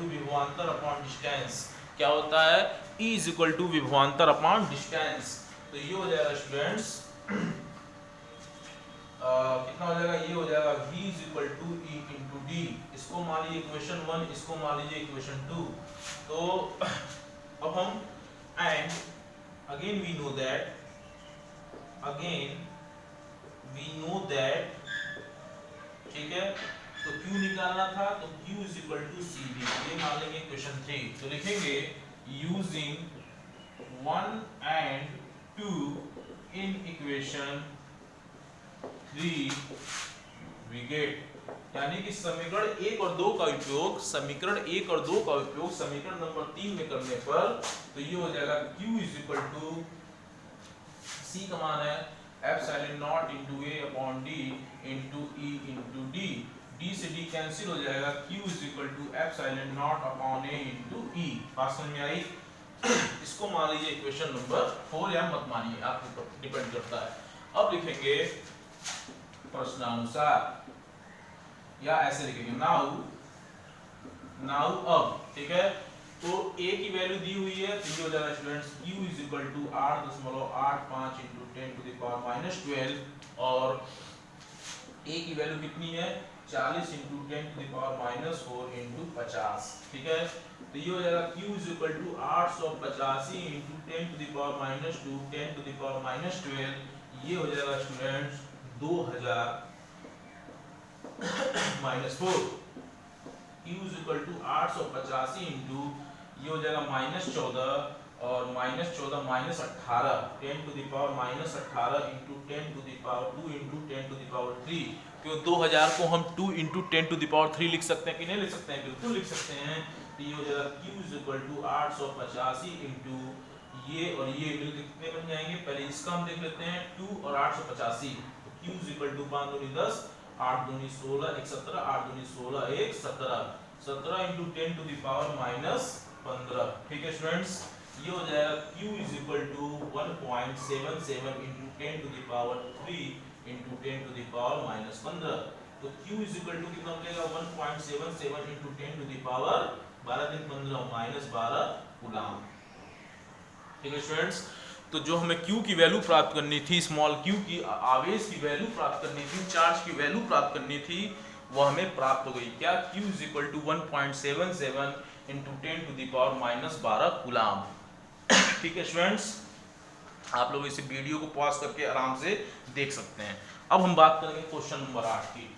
=विभवांतर/डिस्टेंस। क्या होता है, E = विभवांतर/डिस्टेंस। तो ये हो जाएगा स्टूडेंट्स कितना हो जाएगा, ये हो जाएगा V = E × D। इसको मान लीजिए इक्वेशन 1, इसको मान लीजिए इक्वेशन 2। तो अब हम and again we know that ठीक है, तो Q निकालना था, तो Q = CV, ये मान लेंगे क्वेश्चन 3। तो लिखेंगे using 1 and 2 in equation 3 we get, यानी कि समीकरण 1 और 2 का उपयोग समीकरण नंबर 3 में करने पर तो ये हो जाएगा Q = C का मान है F∼0 × A/D × E × D। D से D कैंसिल हो जाएगा, Q = F∼0 A × E। बात समझ में आई। इसको मान लीजिए इक्वेशन नंबर 4 या मत मानिए, आपके ऊपर डिपेंड करता है। अब लिखेंगे प्रश्नानुसार, या ऐसे लिखेंगे नाउ अब। ठीक है, तो A की वैल्यू दी हुई है, तो ये हो जाएगा स्टूडेंट्स Q = 8.85 × 10⁻12 और A की वैल्यू कितनी है, 40 × 10⁻⁴ × 50। ठीक है, तो ये हो जाएगा Q = 885 × 10⁻², 10⁻12, ये हो जाएगा स्टूडेंट्स 2000 -4। Q = 885 इंटू ये हो जाएगा -14 और -14 -18 10⁻⁻18 × 10⁻2 × 10⁻3। क्यों 2000 को हम 2 × 10⁻3 लिख सकते हैं कि नहीं लिख सकते हैं, बिल्कुल लिख सकते हैं। तो ये हो जाएगा Q = 885 इंटू ये और ये मिलकर कितने बन जाएंगे, पहले इसका हम देख लेते हैं 2 और 885। तो Q = 5 दूनी 10, 8 दूनी 16, 1 17, 8 दूनी 16, 1 17, 17 × 10⁻15। ठीक है स्टूडेंट्स, ये हो जाएगा Q = 1.77 × 10⁻3 × 10⁻15। तो Q = कितना हो जाएगा 1.77 × 10⁻12 कूलाम। ठीक है स्टूडेंट्स, तो जो हमें Q की वैल्यू प्राप्त करनी थी, स्मॉल q की आवेश की वैल्यू प्राप्त करनी थी, चार्ज की वैल्यू प्राप्त करनी थी, वो हमें प्राप्त हो गई। क्या, Q = 1.77 × 10⁻12 कूलाम। ठीक है स्टूडेंट्स, आप लोग इस वीडियो को पॉज करके आराम से देख सकते हैं। अब हम बात करेंगे क्वेश्चन नंबर 8 की।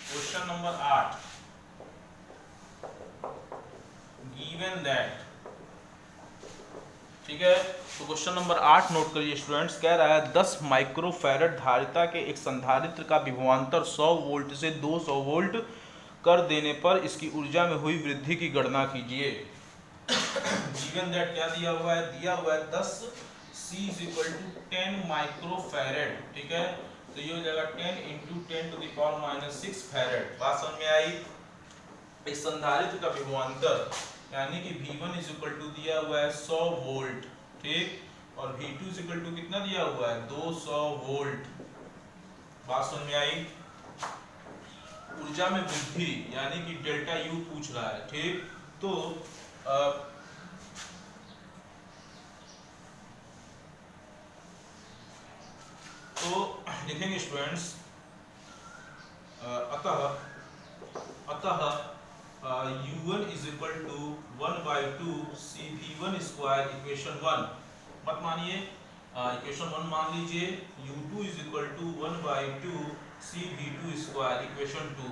Question number 8, given that. ठीक है, तो क्वेश्चन नंबर 8 नोट करिए स्टूडेंट्स। कह रहा है 10 माइक्रोफैरड धारिता के एक संधारित्र का विभवांतर 100 वोल्ट से 200 वोल्ट कर देने पर इसकी ऊर्जा में हुई वृद्धि की गणना कीजिए। गिवन दैट क्या दिया हुआ है, दिया हुआ है 10 C = 10 माइक्रोफैरड। ठीक है, तो ये हो जाएगा 10 × 10⁻⁻6 फैरेड। बात समझ में आई? इस संधारित्र का विभवांतर यानी कि V1 दिया हुआ है 100 वोल्ट, ठीक, और V2 कितना दिया हुआ है 200 वोल्ट। बात समझ में आई? ऊर्जा में वृद्धि यानी कि डेल्टा U पूछ रहा है, ठीक, तो लिखेंगे स्टूडेंट्स, अतः U1 = 1/2 CV1² इक्वेशन 1 मत मानिए, इक्वेशन 1 मान लीजिए। U2 = 1/2 CV2² equation 2।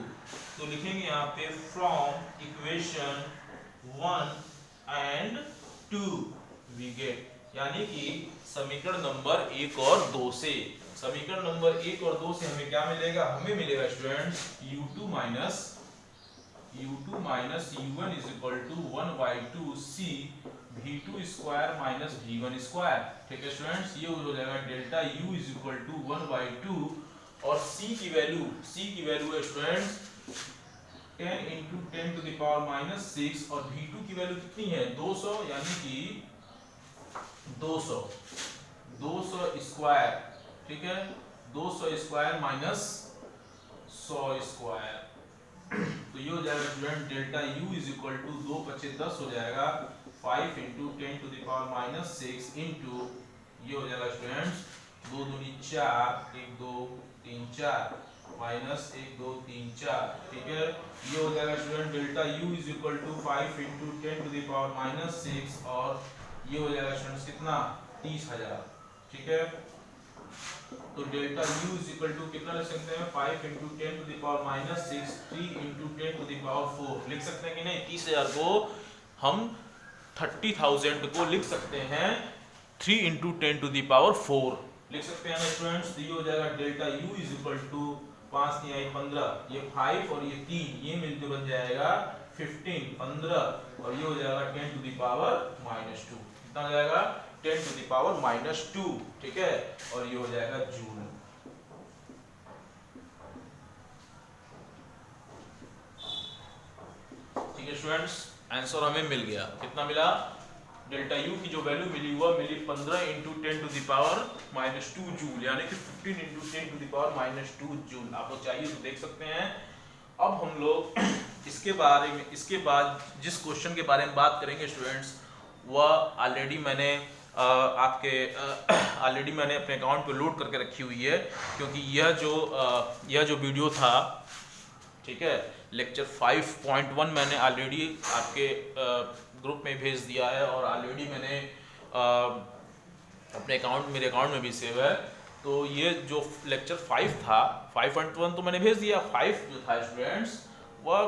तो लिखेंगे यहाँ पे from equation 1 and 2 we get, यानी कि समीकरण नंबर 1 और 2 से, समीकरण नंबर 1 और 2 से हमें क्या मिलेगा? हमें मिलेगा students U2 minus U1 = 1/2 CV2² minus V1²। ठीक है स्टूडेंट्स, ये हो जाएगा डेल्टा U = 1/2 और C की वैल्यू है स्टूडेंट्स 10 × 10⁻⁻6 और V2 की वैल्यू कितनी है 200, यानी कि 200 स्क्वायर, ठीक है, 200 स्क्वायर माइनस 100 स्क्वायर। तो ये हो जाएगा स्टूडेंट डेल्टा U = 2 × 10 हो जाएगा 5 × 10⁻⁻6 इंटू ये हो जाएगा स्टूडेंट्स 2 दूनी 4 1 2 3 4 माइनस 1 2 3 4, ठीक है। ये हो जाएगा स्टूडेंट डेल्टा U = 5 × 10⁻⁻6 और ये हो जाएगा स्टूडेंट्स कितना 30,000, ठीक है। तो डेल्टा U = कितना लिख सकते हैं 5 × 10⁻⁻6 3 × 10⁴ लिख सकते हैं कि नहीं? 30,000 को हम 30,000 को लिख सकते हैं 3 × 10⁴ लिख सकते हैं ना स्टूडेंट्स। तो ये हो जाएगा डेल्टा U = 5 × 3 = 15, ये 5 और ये 3 ये मिलकर बन जाएगा 15 और ये हो जाएगा 10⁻⁻2, कितना हो जाएगा 10⁻⁻2, ठीक है, और ये हो जाएगा जूल। ठीक है स्टूडेंट्स, आंसर हमें मिल गया, कितना मिला? डेल्टा U की जो वैल्यू मिली 15 × 10⁻⁻2 जूल, यानी कि 15 × 10⁻⁻2 जूल। आपको चाहिए तो देख सकते हैं। अब हम लोग इसके बाद जिस क्वेश्चन के बारे में बात करेंगे स्टूडेंट्स, वह ऑलरेडी मैंने अपने अकाउंट पे लोड करके रखी हुई है, क्योंकि यह जो वीडियो था, ठीक है, लेक्चर 5.1 मैंने ऑलरेडी आपके ग्रुप में भेज दिया है और ऑलरेडी मैंने अपने मेरे अकाउंट में भी सेव है। तो ये जो लेक्चर 5 था 5.1 तो मैंने भेज दिया। 5 जो था स्टूडेंट्स वह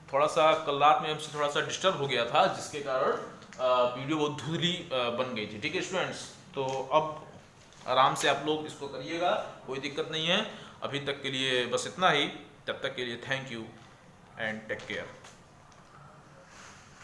थोड़ा सा कल रात में हमसे थोड़ा सा डिस्टर्ब हो गया था, जिसके कारण वीडियो बहुत धुंधली बन गई थी। ठीक है स्टूडेंट्स, तो अब आराम से आप लोग इसको करिएगा, कोई दिक्कत नहीं है। अभी तक के लिए बस इतना ही, तब तक के लिए thank you and take care.